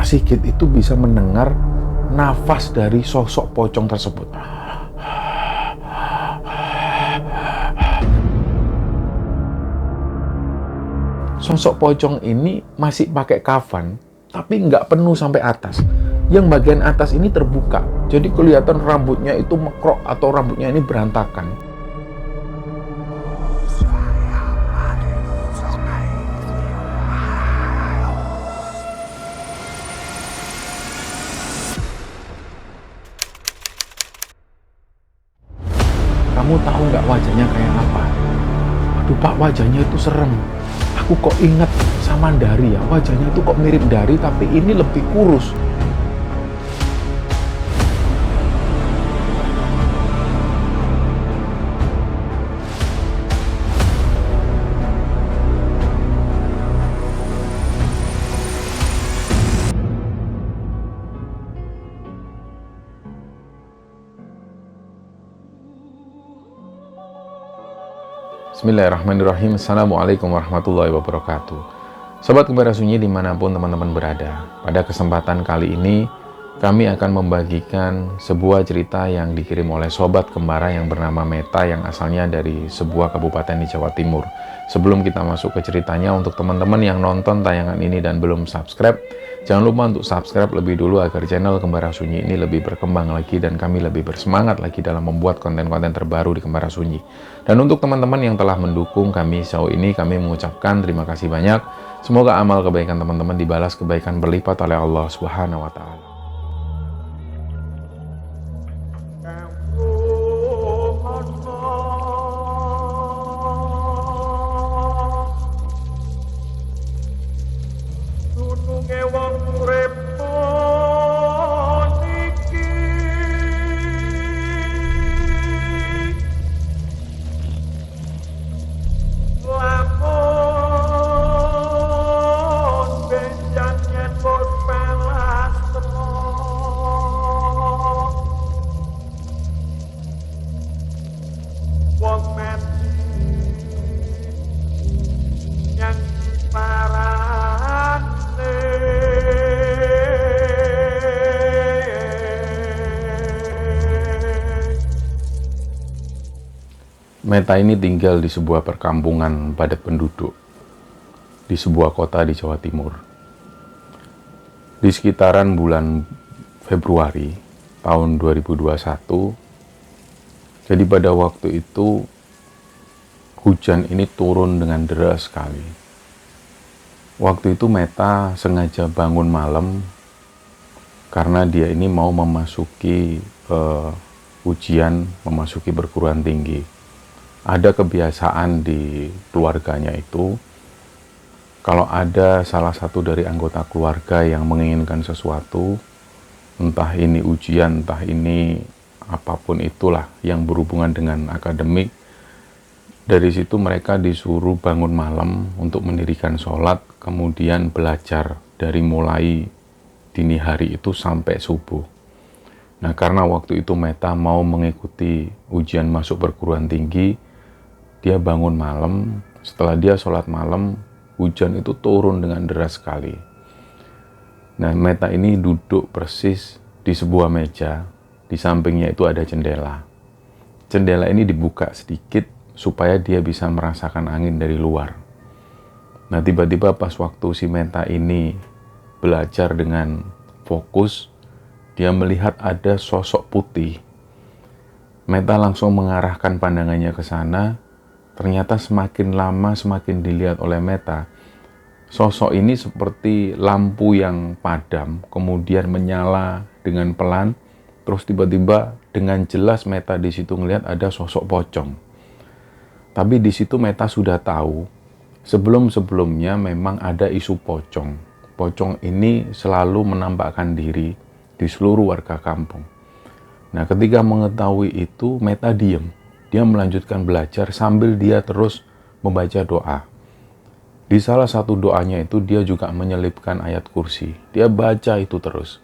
Pak Sigit itu bisa mendengar nafas dari sosok pocong tersebut. Sosok pocong ini masih pakai kafan, tapi nggak penuh sampai atas. Yang bagian atas ini terbuka, jadi kelihatan rambutnya itu mekrok atau rambutnya ini berantakan. Kamu tahu nggak wajahnya kayak apa? Aduh Pak, wajahnya itu serem. Aku kok inget sama Dari ya, wajahnya itu kok mirip Dari tapi ini lebih kurus. Bismillahirrahmanirrahim. Assalamualaikum warahmatullahi wabarakatuh. Sobat Kembara Sunyi dimanapun teman-teman berada, pada kesempatan kali ini kami akan membagikan sebuah cerita yang dikirim oleh Sobat Kembara yang bernama Meta, yang asalnya dari sebuah kabupaten di Jawa Timur. Sebelum kita masuk ke ceritanya, untuk teman-teman yang nonton tayangan ini dan belum subscribe, jangan lupa untuk subscribe lebih dulu agar channel Kembara Sunyi ini lebih berkembang lagi dan kami lebih bersemangat lagi dalam membuat konten-konten terbaru di Kembara Sunyi. Dan untuk teman-teman yang telah mendukung kami sejauh ini, kami mengucapkan terima kasih banyak. Semoga amal kebaikan teman-teman dibalas kebaikan berlipat oleh Allah Subhanahu wa Ta'ala. Meta ini tinggal di sebuah perkampungan padat penduduk di sebuah kota di Jawa Timur. Di sekitaran bulan Februari tahun 2021, jadi pada waktu itu hujan ini turun dengan deras sekali. Waktu itu Meta sengaja bangun malam karena dia ini mau memasuki ujian, memasuki perguruan tinggi. Ada kebiasaan di keluarganya itu, kalau ada salah satu dari anggota keluarga yang menginginkan sesuatu, entah ini ujian, entah ini apapun itulah yang berhubungan dengan akademik, dari situ mereka disuruh bangun malam untuk mendirikan sholat, kemudian belajar dari mulai dini hari itu sampai subuh. Nah, karena waktu itu Meta mau mengikuti ujian masuk perguruan tinggi, dia bangun malam. Setelah dia sholat malam, hujan itu turun dengan deras sekali. Nah, Meta ini duduk persis di sebuah meja. Di sampingnya itu ada jendela. Jendela ini dibuka sedikit supaya dia bisa merasakan angin dari luar. Nah, tiba-tiba pas waktu si Meta ini belajar dengan fokus, dia melihat ada sosok putih. Meta langsung mengarahkan pandangannya ke sana. Ternyata semakin lama semakin dilihat oleh Meta, sosok ini seperti lampu yang padam, kemudian menyala dengan pelan, terus tiba-tiba dengan jelas Meta di situ ngelihat ada sosok pocong. Tapi di situ Meta sudah tahu, sebelum-sebelumnya memang ada isu pocong. Pocong ini selalu menampakkan diri di seluruh warga kampung. Nah, ketika mengetahui itu, Meta diam. Dia melanjutkan belajar sambil dia terus membaca doa. Di salah satu doanya itu dia juga menyelipkan ayat kursi. Dia baca itu terus.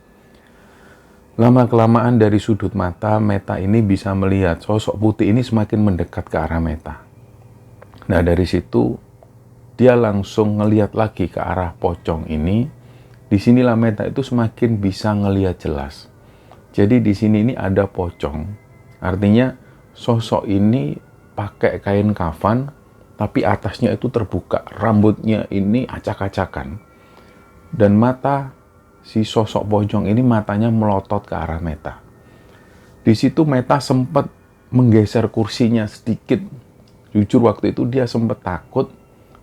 Lama-kelamaan dari sudut mata, Meta ini bisa melihat sosok putih ini semakin mendekat ke arah Meta. Nah, dari situ dia langsung ngelihat lagi ke arah pocong ini. disinilah Meta itu semakin bisa ngelihat jelas. Jadi di sini ini ada pocong, artinya sosok ini pakai kain kafan, tapi atasnya itu terbuka, rambutnya ini acak-acakan. Dan mata si sosok pocong ini matanya melotot ke arah Meta. Di situ Meta sempat menggeser kursinya sedikit. Jujur waktu itu dia sempat takut,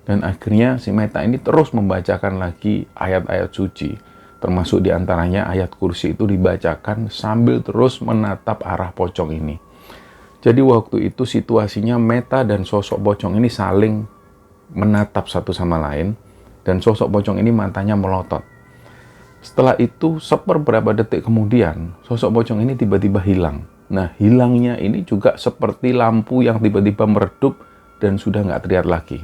dan akhirnya si Meta ini terus membacakan lagi ayat-ayat suci. Termasuk diantaranya ayat kursi itu dibacakan sambil terus menatap arah pocong ini. Jadi waktu itu situasinya Meta dan sosok pocong ini saling menatap satu sama lain, dan sosok pocong ini matanya melotot. Setelah itu seperberapa detik kemudian sosok pocong ini tiba-tiba hilang. Nah, hilangnya ini juga seperti lampu yang tiba-tiba meredup dan sudah nggak terlihat lagi.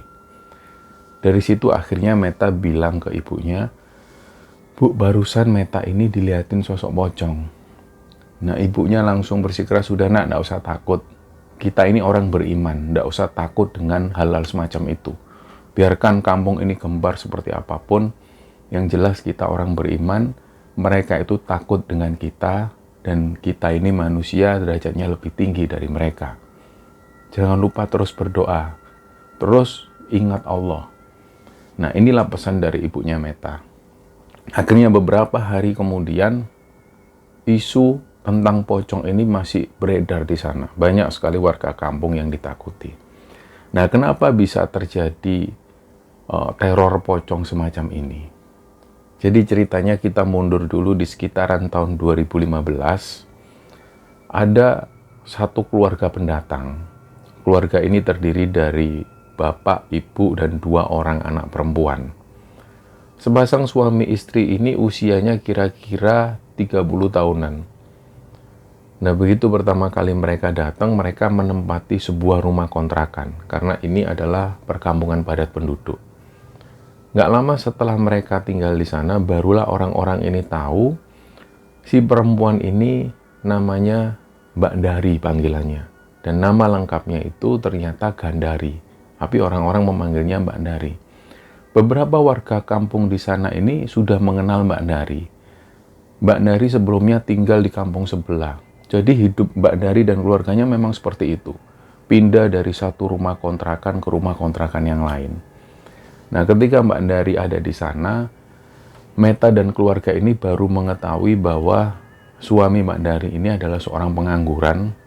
Dari situ akhirnya Meta bilang ke ibunya, "Bu, barusan Meta ini dilihatin sosok pocong." Nah, ibunya langsung bersikeras, "Sudah nak, nggak usah takut. Kita ini orang beriman, nggak usah takut dengan hal-hal semacam itu. Biarkan kampung ini gempar seperti apapun, yang jelas kita orang beriman, mereka itu takut dengan kita, dan kita ini manusia derajatnya lebih tinggi dari mereka. Jangan lupa terus berdoa, terus ingat Allah." Nah, inilah pesan dari ibunya Meta. Akhirnya beberapa hari kemudian, isu tentang pocong ini masih beredar di sana. Banyak sekali warga kampung yang ditakuti. Nah, kenapa bisa terjadi teror pocong semacam ini? Jadi ceritanya kita mundur dulu di sekitaran tahun 2015. Ada satu keluarga pendatang. Keluarga ini terdiri dari bapak, ibu, dan 2 orang anak perempuan. Sepasang suami istri ini usianya kira-kira 30 tahunan. Nah, begitu pertama kali mereka datang, mereka menempati sebuah rumah kontrakan, karena ini adalah perkampungan padat penduduk. Nggak lama setelah mereka tinggal di sana, barulah orang-orang ini tahu si perempuan ini namanya Mbak Dari panggilannya. Dan nama lengkapnya itu ternyata Gandari. Tapi orang-orang memanggilnya Mbak Dari. Beberapa warga kampung di sana ini sudah mengenal Mbak Dari. Mbak Dari sebelumnya tinggal di kampung sebelah. Jadi hidup Mbak Dari dan keluarganya memang seperti itu. Pindah dari satu rumah kontrakan ke rumah kontrakan yang lain. Nah, ketika Mbak Dari ada di sana, Meta dan keluarga ini baru mengetahui bahwa suami Mbak Dari ini adalah seorang pengangguran.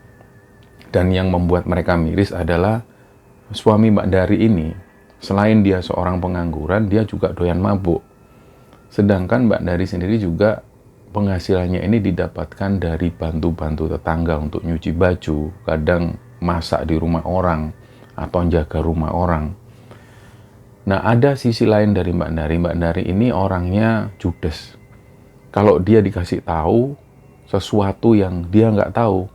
Dan yang membuat mereka miris adalah suami Mbak Dari ini, selain dia seorang pengangguran, dia juga doyan mabuk. Sedangkan Mbak Dari sendiri juga penghasilannya ini didapatkan dari bantu-bantu tetangga untuk nyuci baju, kadang masak di rumah orang, atau jaga rumah orang. Nah, ada sisi lain dari Mbak Dari. Mbak Dari ini orangnya judes. Kalau dia dikasih tahu sesuatu yang dia nggak tahu,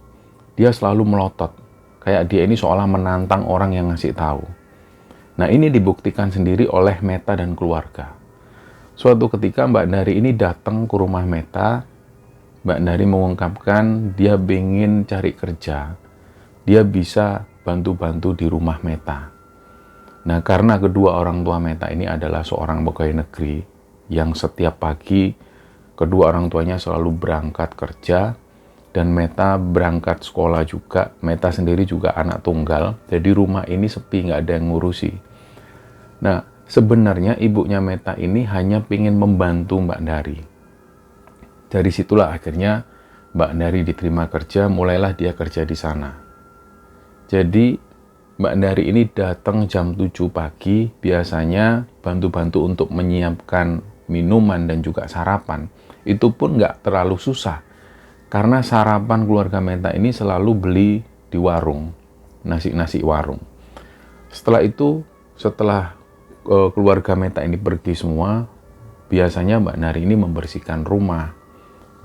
dia selalu melotot. Kayak dia ini seolah menantang orang yang ngasih tahu. Nah, ini dibuktikan sendiri oleh Meta dan keluarga. Suatu ketika Mbak Dari ini datang ke rumah Meta. Mbak Dari mengungkapkan dia ingin cari kerja. Dia bisa bantu-bantu di rumah Meta. Nah, karena kedua orang tua Meta ini adalah seorang pegawai negeri yang setiap pagi kedua orang tuanya selalu berangkat kerja, dan Meta berangkat sekolah juga. Meta sendiri juga anak tunggal, jadi rumah ini sepi, nggak ada yang ngurusi. Nah, sebenarnya ibunya Meta ini hanya ingin membantu Mbak Dari. Dari situlah akhirnya Mbak Dari diterima kerja, mulailah dia kerja di sana. Jadi Mbak Dari ini datang jam 7 pagi, biasanya bantu-bantu untuk menyiapkan minuman dan juga sarapan. Itu pun nggak terlalu susah, karena sarapan keluarga Meta ini selalu beli di warung, nasi warung. Setelah itu, setelah keluarga Meta ini pergi semua, biasanya Mbak Dari ini membersihkan rumah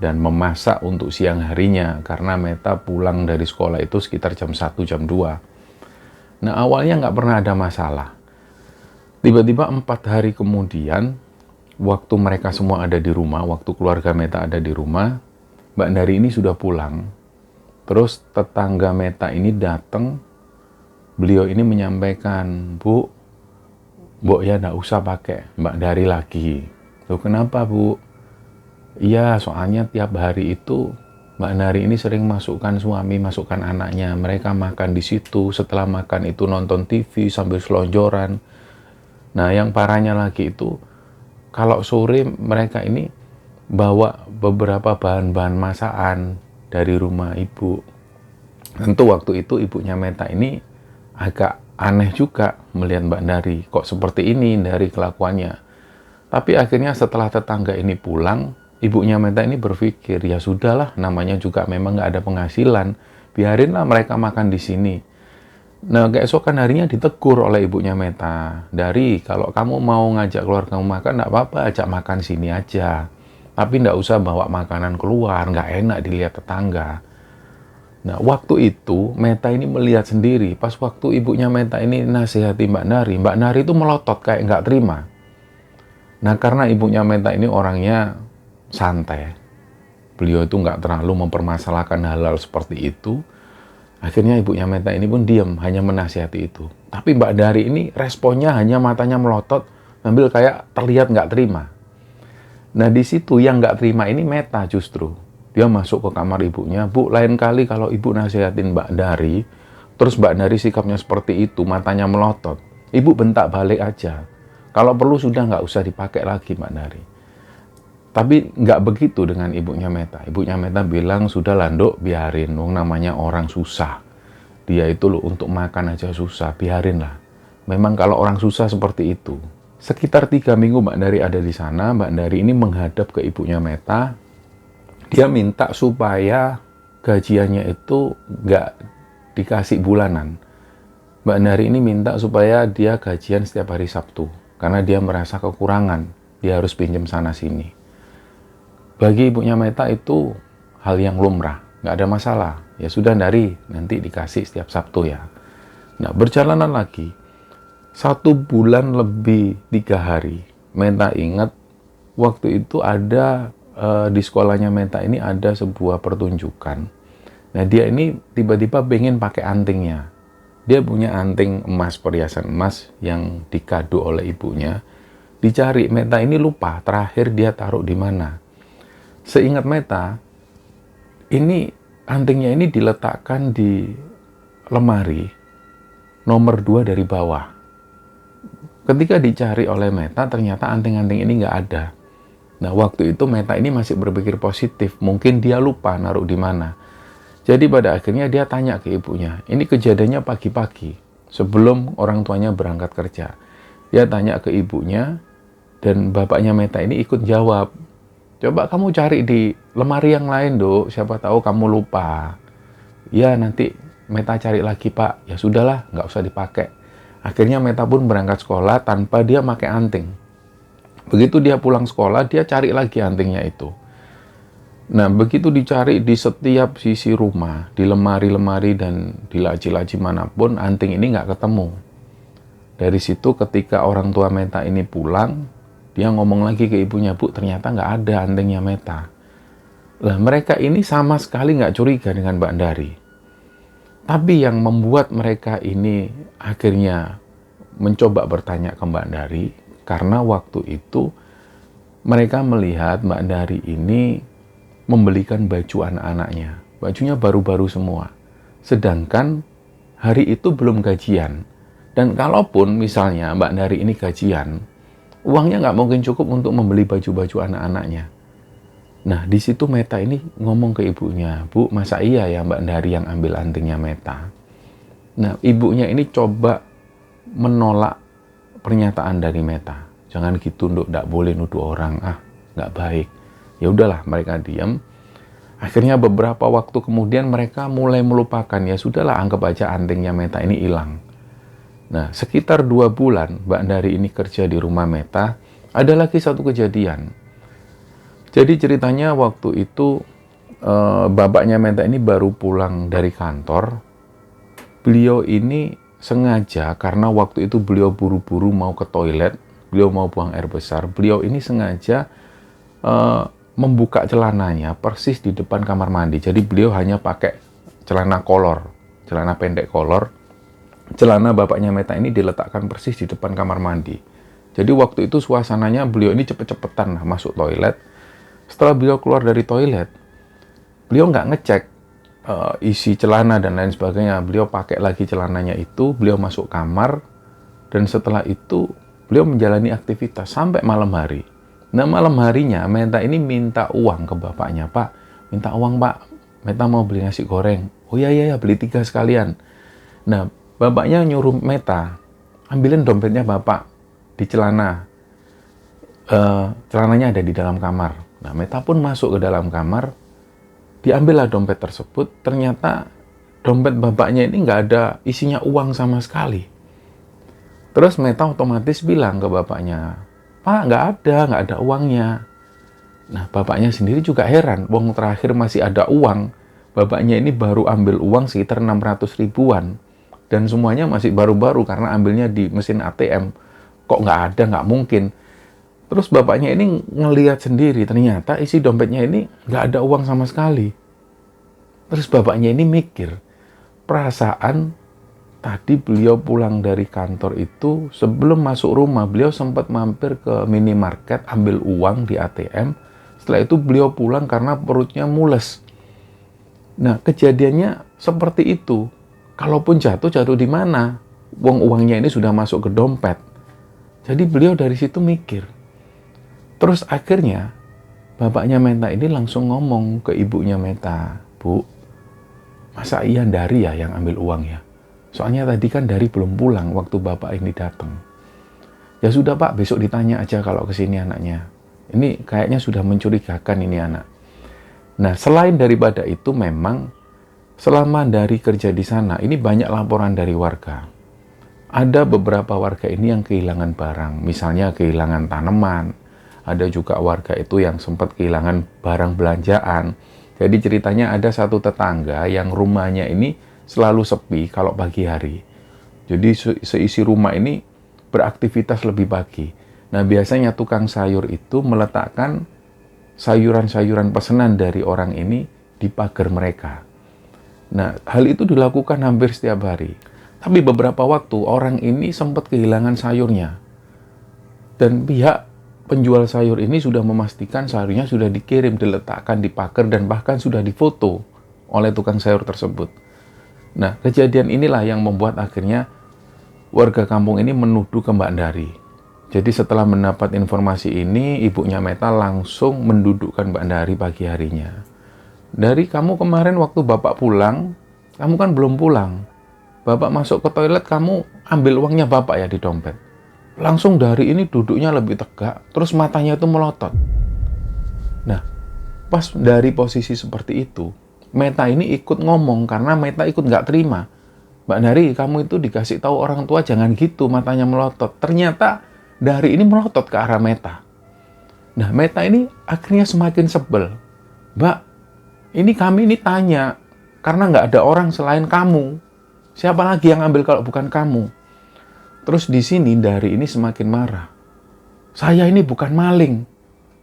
dan memasak untuk siang harinya, karena Meta pulang dari sekolah itu sekitar jam 1, jam 2. Nah, awalnya nggak pernah ada masalah. Tiba-tiba 4 hari kemudian, waktu mereka semua ada di rumah, waktu keluarga Meta ada di rumah, Mbak Dari ini sudah pulang. Terus tetangga Meta ini datang. Beliau ini menyampaikan, Bu ya nggak usah pakai Mbak Dari lagi. Loh, kenapa Bu? Iya, soalnya tiap hari itu Mbak Nari ini sering masukkan suami, masukkan anaknya. Mereka makan di situ, setelah makan itu nonton TV sambil selonjoran. Nah, yang parahnya lagi itu, kalau sore mereka ini bawa beberapa bahan-bahan masakan dari rumah ibu. Tentu waktu itu ibunya Meta ini agak aneh juga melihat Mbak Nari. Kok seperti ini dari kelakuannya. Tapi akhirnya setelah tetangga ini pulang, ibunya Meta ini berpikir, ya sudahlah, namanya juga memang nggak ada penghasilan. Biarinlah mereka makan di sini. Nah, keesokan harinya ditegur oleh ibunya Meta. Dari, kalau kamu mau ngajak keluar kamu makan, nggak apa-apa, ajak makan sini aja. Tapi nggak usah bawa makanan keluar, nggak enak dilihat tetangga. Nah, waktu itu Meta ini melihat sendiri, pas waktu ibunya Meta ini nasihati Mbak Nari itu melotot kayak nggak terima. Nah, karena ibunya Meta ini orangnya santai, beliau itu nggak terlalu mempermasalahkan hal-hal seperti itu. Akhirnya ibunya Meta ini pun diam, hanya menasihati itu. Tapi Mbak Dari ini responnya hanya matanya melotot, sambil kayak terlihat nggak terima. Nah, di situ yang nggak terima ini Meta justru. Dia masuk ke kamar ibunya, Bu, lain kali kalau ibu nasihatin Mbak Dari, terus Mbak Dari sikapnya seperti itu, matanya melotot, ibu bentak balik aja. Kalau perlu sudah nggak usah dipakai lagi Mbak Dari. Tapi nggak begitu dengan ibunya Meta. Ibunya Meta bilang, sudah landuk, biarin. Wong namanya orang susah. Dia itu loh untuk makan aja susah, biarinlah. Memang kalau orang susah seperti itu. Sekitar 3 minggu Mbak Dari ada di sana, Mbak Dari ini menghadap ke ibunya Meta. Dia minta supaya gajiannya itu nggak dikasih bulanan. Mbak Dari ini minta supaya dia gajian setiap hari Sabtu. Karena dia merasa kekurangan. Dia harus pinjam sana-sini. Bagi ibunya Meta itu hal yang lumrah, nggak ada masalah. Ya sudah Dari, nanti dikasih setiap Sabtu ya. Nah, berjalanan lagi, 1 bulan lebih 3 hari, Meta ingat waktu itu ada di sekolahnya Meta ini ada sebuah pertunjukan. Nah, dia ini tiba-tiba pengen pakai antingnya. Dia punya anting emas, perhiasan emas yang dikado oleh ibunya. Dicari, Meta ini lupa terakhir dia taruh di mana. Seingat Meta, ini antingnya ini diletakkan di lemari nomor 2 dari bawah. Ketika dicari oleh Meta, ternyata anting-anting ini nggak ada. Nah, waktu itu Meta ini masih berpikir positif. Mungkin dia lupa naruh di mana. Jadi pada akhirnya dia tanya ke ibunya. Ini kejadiannya pagi-pagi, sebelum orang tuanya berangkat kerja. Dia tanya ke ibunya, dan bapaknya Meta ini ikut jawab. Coba kamu cari di lemari yang lain, Dok. Siapa tahu kamu lupa. Ya, nanti Meta cari lagi, Pak. Ya sudahlah, nggak usah dipakai. Akhirnya Meta pun berangkat sekolah tanpa dia pakai anting. Begitu dia pulang sekolah, dia cari lagi antingnya itu. Nah, begitu dicari di setiap sisi rumah, di lemari-lemari dan di laci-laci manapun, anting ini nggak ketemu. Dari situ ketika orang tua Meta ini pulang, dia ngomong lagi ke ibunya, Bu, ternyata nggak ada antingnya Meta. Lah, mereka ini sama sekali nggak curiga dengan Mbak Dari. Tapi yang membuat mereka ini akhirnya mencoba bertanya ke Mbak Dari, karena waktu itu mereka melihat Mbak Dari ini membelikan baju anak-anaknya. Bajunya baru-baru semua. Sedangkan hari itu belum gajian. Dan kalaupun misalnya Mbak Dari ini gajian, uangnya nggak mungkin cukup untuk membeli baju-baju anak-anaknya. Nah, di situ Meta ini ngomong ke ibunya, Bu, masa iya ya Mbak Dari yang ambil antingnya Meta? Nah, ibunya ini coba menolak pernyataan dari Meta. Jangan gitu, Nduk, nggak boleh nuduh orang, nggak baik. Ya udahlah, mereka diam. Akhirnya beberapa waktu kemudian mereka mulai melupakan, ya sudahlah, anggap aja antingnya Meta ini hilang. Nah, sekitar 2 bulan Mbak Dari ini kerja di rumah Meta, ada lagi satu kejadian. Jadi ceritanya waktu itu bapaknya Meta ini baru pulang dari kantor. Beliau ini sengaja, karena waktu itu beliau buru-buru mau ke toilet, beliau mau buang air besar, beliau ini sengaja membuka celananya persis di depan kamar mandi. Jadi beliau hanya pakai celana kolor, celana pendek kolor. Celana bapaknya Meta ini diletakkan persis di depan kamar mandi. Jadi waktu itu suasananya beliau ini cepet-cepetan masuk toilet. Setelah beliau keluar dari toilet, beliau nggak ngecek isi celana dan lain sebagainya. Beliau pakai lagi celananya itu, beliau masuk kamar, dan setelah itu beliau menjalani aktivitas sampai malam hari. Nah, malam harinya Meta ini minta uang ke bapaknya. Pak, minta uang Pak, Meta mau beli nasi goreng. Oh iya, beli 3 sekalian. Nah, bapaknya nyuruh Meta, ambilin dompetnya bapak di celana. Celananya ada di dalam kamar. Nah, Meta pun masuk ke dalam kamar, diambillah dompet tersebut. Ternyata dompet bapaknya ini nggak ada isinya uang sama sekali. Terus Meta otomatis bilang ke bapaknya, Pak, nggak ada uangnya. Nah, bapaknya sendiri juga heran, wong terakhir masih ada uang. Bapaknya ini baru ambil uang sekitar 600 ribuan. Dan semuanya masih baru-baru karena ambilnya di mesin ATM. Kok nggak ada, nggak mungkin. Terus bapaknya ini ngelihat sendiri, ternyata isi dompetnya ini nggak ada uang sama sekali. Terus bapaknya ini mikir, perasaan tadi beliau pulang dari kantor itu, sebelum masuk rumah, beliau sempat mampir ke minimarket, ambil uang di ATM. Setelah itu beliau pulang karena perutnya mules. Nah, kejadiannya seperti itu. Kalaupun jatuh di mana? Uangnya ini sudah masuk ke dompet. Jadi beliau dari situ mikir. Terus akhirnya, bapaknya Meta ini langsung ngomong ke ibunya Meta, Bu, masa iya Dari ya yang ambil uang ya? Soalnya tadi kan Dari belum pulang waktu bapak ini datang. Ya sudah Pak, besok ditanya aja kalau kesini anaknya. Ini kayaknya sudah mencurigakan ini anak. Nah, selain daripada itu memang selama Dari kerja di sana, ini banyak laporan dari warga. Ada beberapa warga ini yang kehilangan barang, misalnya kehilangan tanaman. Ada juga warga itu yang sempat kehilangan barang belanjaan. Jadi ceritanya ada satu tetangga yang rumahnya ini selalu sepi kalau pagi hari. Jadi seisi rumah ini beraktivitas lebih pagi. Nah, biasanya tukang sayur itu meletakkan sayuran-sayuran pesanan dari orang ini di pagar mereka. Nah, hal itu dilakukan hampir setiap hari. Tapi beberapa waktu orang ini sempat kehilangan sayurnya. Dan pihak penjual sayur ini sudah memastikan sayurnya sudah dikirim, diletakkan di pagar, dan bahkan sudah difoto oleh tukang sayur tersebut. Nah, kejadian inilah yang membuat akhirnya warga kampung ini menuduh ke Mbak Dari. Jadi setelah mendapat informasi ini, ibunya Meta langsung mendudukkan Mbak Dari pagi harinya. Dari, kamu kemarin waktu bapak pulang, kamu kan belum pulang. Bapak masuk ke toilet, kamu ambil uangnya bapak ya di dompet. Langsung Dari ini duduknya lebih tegak, terus matanya itu melotot. Nah, pas dari posisi seperti itu, Meta ini ikut ngomong karena Meta ikut nggak terima. Mbak Dari, kamu itu dikasih tahu orang tua jangan gitu, matanya melotot. Ternyata Dari ini melotot ke arah Meta. Nah, Meta ini akhirnya semakin sebel. Mbak, ini kami ini tanya, karena nggak ada orang selain kamu. Siapa lagi yang ambil kalau bukan kamu? Terus di sini Dari ini semakin marah. Saya ini bukan maling.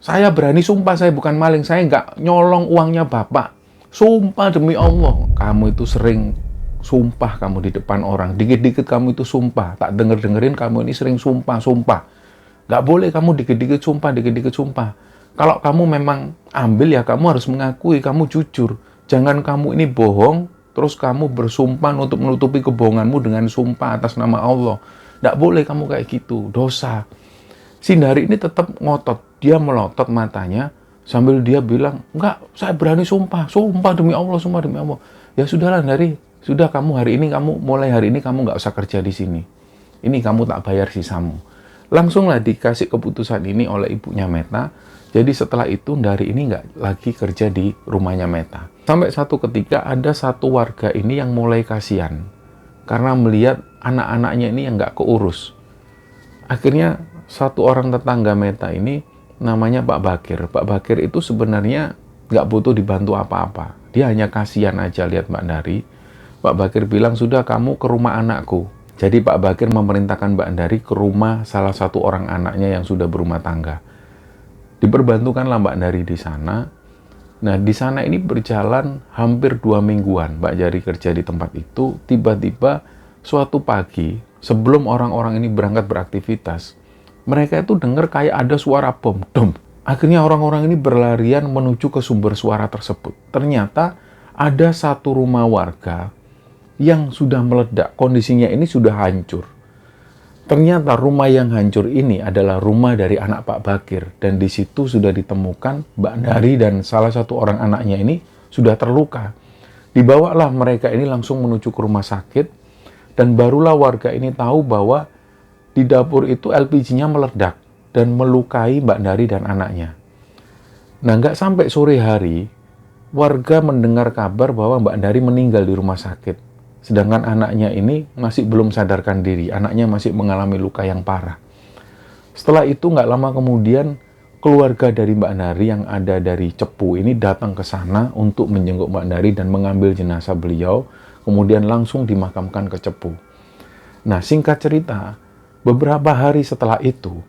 Saya berani sumpah saya bukan maling. Saya nggak nyolong uangnya bapak. Sumpah demi Allah. Kamu itu sering sumpah kamu di depan orang. Dikit-dikit kamu itu sumpah. Tak denger-dengerin kamu ini sering sumpah. Nggak boleh kamu dikit-dikit sumpah. Kalau kamu memang ambil ya kamu harus mengakui. Kamu jujur. Jangan kamu ini bohong. Terus kamu bersumpah untuk menutupi kebohonganmu dengan sumpah atas nama Allah. Nggak boleh kamu kayak gitu, dosa. Si Dari ini tetap ngotot. Dia melotot matanya sambil dia bilang, enggak, saya berani sumpah demi Allah, sumpah demi Allah. Ya sudahlah Dari, sudah kamu mulai hari ini kamu nggak usah kerja di sini. Ini kamu tak bayar sisamu. Langsunglah dikasih keputusan ini oleh ibunya Meta. Jadi setelah itu Dari ini nggak lagi kerja di rumahnya Meta. Sampai satu ketika ada satu warga ini yang mulai kasihan. Karena melihat anak-anaknya ini yang nggak keurus. Akhirnya satu orang tetangga Meta ini namanya Pak Bakir. Pak Bakir itu sebenarnya nggak butuh dibantu apa-apa. Dia hanya kasihan aja lihat Mbak Dari. Pak Bakir bilang, sudah kamu ke rumah anakku. Jadi Pak Bakir memerintahkan Mbak Dari ke rumah salah satu orang anaknya yang sudah berumah tangga. Diperbantukanlah Mbak Dari di sana. Nah, di sana ini berjalan hampir 2 mingguan Mbak Dari kerja di tempat itu. Tiba-tiba suatu pagi, sebelum orang-orang ini berangkat beraktivitas, mereka itu dengar kayak ada suara bom, dom, Akhirnya orang-orang ini berlarian menuju ke sumber suara tersebut. Ternyata ada satu rumah warga yang sudah meledak, kondisinya ini sudah hancur. Ternyata rumah yang hancur ini adalah rumah dari anak Pak Bakir, dan di situ sudah ditemukan Mbak Dari dan salah satu orang anaknya ini sudah terluka. Dibawalah mereka ini langsung menuju ke rumah sakit, dan barulah warga ini tahu bahwa di dapur itu LPG-nya meledak dan melukai Mbak Dari dan anaknya. Nah, nggak sampai sore hari, warga mendengar kabar bahwa Mbak Dari meninggal di rumah sakit. Sedangkan anaknya ini masih belum sadarkan diri, anaknya masih mengalami luka yang parah. Setelah itu nggak lama kemudian, keluarga dari Mbak Dari yang ada dari Cepu ini datang ke sana untuk menjenguk Mbak Dari dan mengambil jenazah beliau, kemudian langsung dimakamkan ke Cepu. Nah, singkat cerita, beberapa hari setelah itu,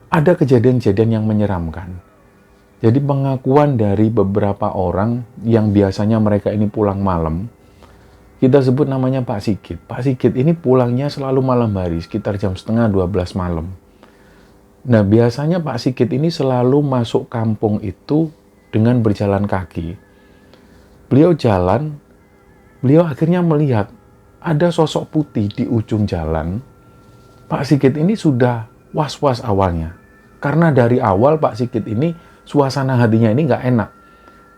ada kejadian-kejadian yang menyeramkan. Jadi pengakuan dari beberapa orang yang biasanya mereka ini pulang malam, kita sebut namanya Pak Sigit. Pak Sigit ini pulangnya selalu malam hari, sekitar jam 11:30 malam. Nah, biasanya Pak Sigit ini selalu masuk kampung itu dengan berjalan kaki. Beliau jalan, beliau akhirnya melihat ada sosok putih di ujung jalan. Pak Sigit ini sudah was-was awalnya. Karena dari awal Pak Sigit ini suasana hatinya ini nggak enak.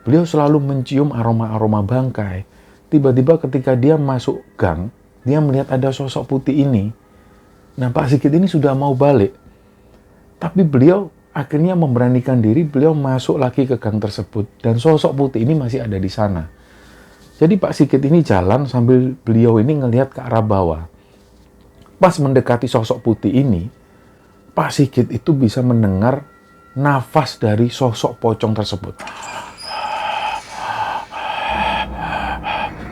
Beliau selalu mencium aroma-aroma bangkai. Tiba-tiba ketika dia masuk gang, dia melihat ada sosok putih ini. Nah, Pak Sigit ini sudah mau balik. Tapi beliau akhirnya memberanikan diri, beliau masuk lagi ke gang tersebut. Dan sosok putih ini masih ada di sana. Jadi Pak Sigit ini jalan sambil beliau ini ngelihat ke arah bawah. Pas mendekati sosok putih ini, Pak Sigit itu bisa mendengar nafas dari sosok pocong tersebut.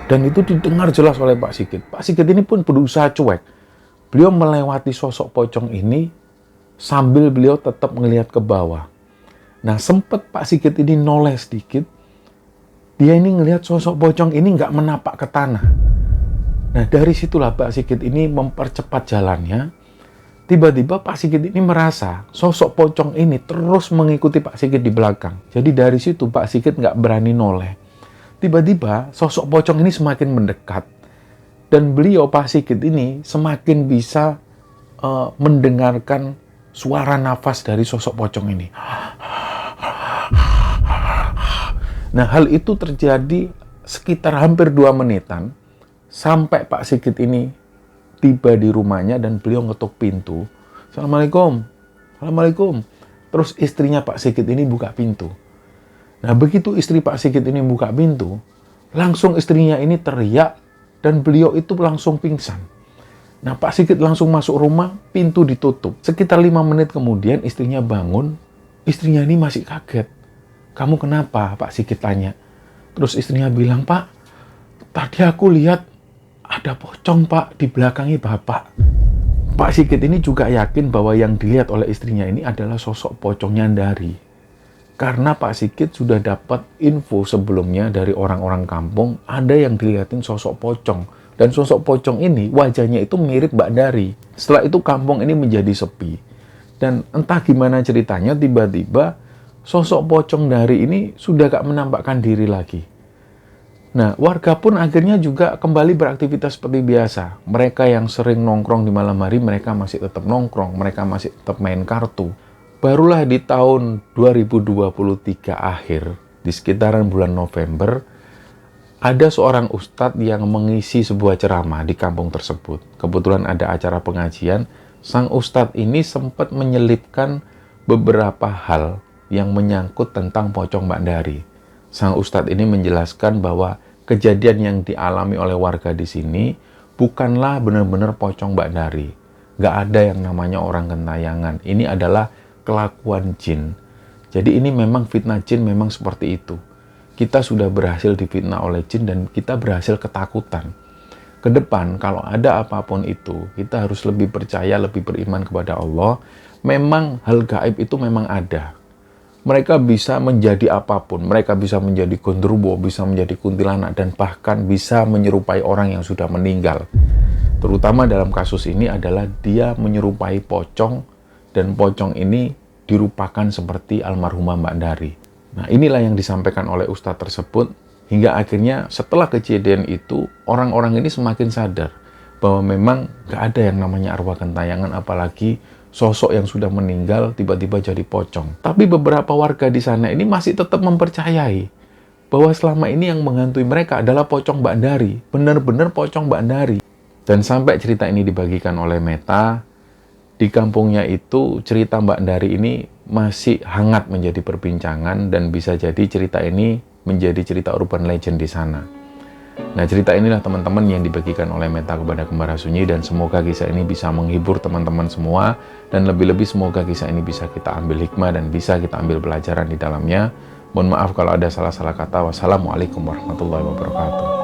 Dan itu didengar jelas oleh Pak Sigit. Pak Sigit ini pun berusaha cuek. Beliau melewati sosok pocong ini sambil beliau tetap melihat ke bawah. Nah, sempat Pak Sigit ini noleh sedikit. Dia ini ngelihat sosok pocong ini nggak menapak ke tanah. Nah, dari situlah Pak Sigit ini mempercepat jalannya. Tiba-tiba Pak Sigit ini merasa sosok pocong ini terus mengikuti Pak Sigit di belakang. Jadi dari situ Pak Sigit nggak berani noleh. Tiba-tiba sosok pocong ini semakin mendekat. Dan beliau Pak Sigit ini semakin bisa mendengarkan suara nafas dari sosok pocong ini. Nah, hal itu terjadi sekitar hampir 2 menitan. Sampai Pak Sigit ini tiba di rumahnya dan beliau ngetuk pintu. Assalamualaikum. Assalamualaikum. Terus istrinya Pak Sigit ini buka pintu. Nah, begitu istri Pak Sigit ini buka pintu, langsung istrinya ini teriak dan beliau itu langsung pingsan. Nah, Pak Sigit langsung masuk rumah, pintu ditutup. Sekitar 5 menit kemudian istrinya bangun, istrinya ini masih kaget. Kamu kenapa? Pak Sigit tanya. Terus istrinya bilang, Pak, tadi aku lihat ada pocong, Pak, di belakangnya Bapak. Pak Sigit ini juga yakin bahwa yang dilihat oleh istrinya ini adalah sosok pocongnya Dari. Karena Pak Sigit sudah dapat info sebelumnya dari orang-orang kampung, ada yang dilihatin sosok pocong. Dan sosok pocong ini wajahnya itu mirip Mbak Dari. Setelah itu kampung ini menjadi sepi. Dan entah gimana ceritanya, tiba-tiba sosok pocong Dari ini sudah gak menampakkan diri lagi. Nah, warga pun akhirnya juga kembali beraktivitas seperti biasa. Mereka yang sering nongkrong di malam hari, mereka masih tetap nongkrong, mereka masih tetap main kartu. Barulah di tahun 2023 akhir, di sekitaran bulan November, ada seorang ustadz yang mengisi sebuah ceramah di kampung tersebut. Kebetulan ada acara pengajian, sang ustadz ini sempat menyelipkan beberapa hal yang menyangkut tentang pocong Mbak Dari. Sang ustadz ini menjelaskan bahwa kejadian yang dialami oleh warga di sini bukanlah benar-benar pocong Mbak Dari. Gak ada yang namanya orang gentayangan. Ini adalah kelakuan jin. Jadi ini memang fitnah jin, memang seperti itu. Kita sudah berhasil difitnah oleh jin dan kita berhasil ketakutan. Ke depan kalau ada apapun itu, kita harus lebih percaya, lebih beriman kepada Allah. Memang hal gaib itu memang ada. Mereka bisa menjadi apapun. Mereka bisa menjadi gondrowo, bisa menjadi kuntilanak, dan bahkan bisa menyerupai orang yang sudah meninggal. Terutama dalam kasus ini adalah dia menyerupai pocong, dan pocong ini dirupakan seperti almarhumah Mbak Dari. Nah, inilah yang disampaikan oleh ustadz tersebut, hingga akhirnya setelah kejadian itu, orang-orang ini semakin sadar bahwa memang gak ada yang namanya arwah gentayangan, apalagi sosok yang sudah meninggal tiba-tiba jadi pocong. Tapi beberapa warga di sana ini masih tetap mempercayai bahwa selama ini yang menghantui mereka adalah pocong Mbak Dari, benar-benar pocong Mbak Dari. Dan sampai cerita ini dibagikan oleh Meta, di kampungnya itu cerita Mbak Dari ini masih hangat menjadi perbincangan, dan bisa jadi cerita ini menjadi cerita urban legend di sana. Nah, cerita inilah teman-teman yang dibagikan oleh Meta kepada Kembara Sunyi, dan semoga kisah ini bisa menghibur teman-teman semua, dan lebih-lebih semoga kisah ini bisa kita ambil hikmah dan bisa kita ambil pelajaran di dalamnya. Mohon maaf kalau ada salah-salah kata. Wassalamualaikum warahmatullahi wabarakatuh.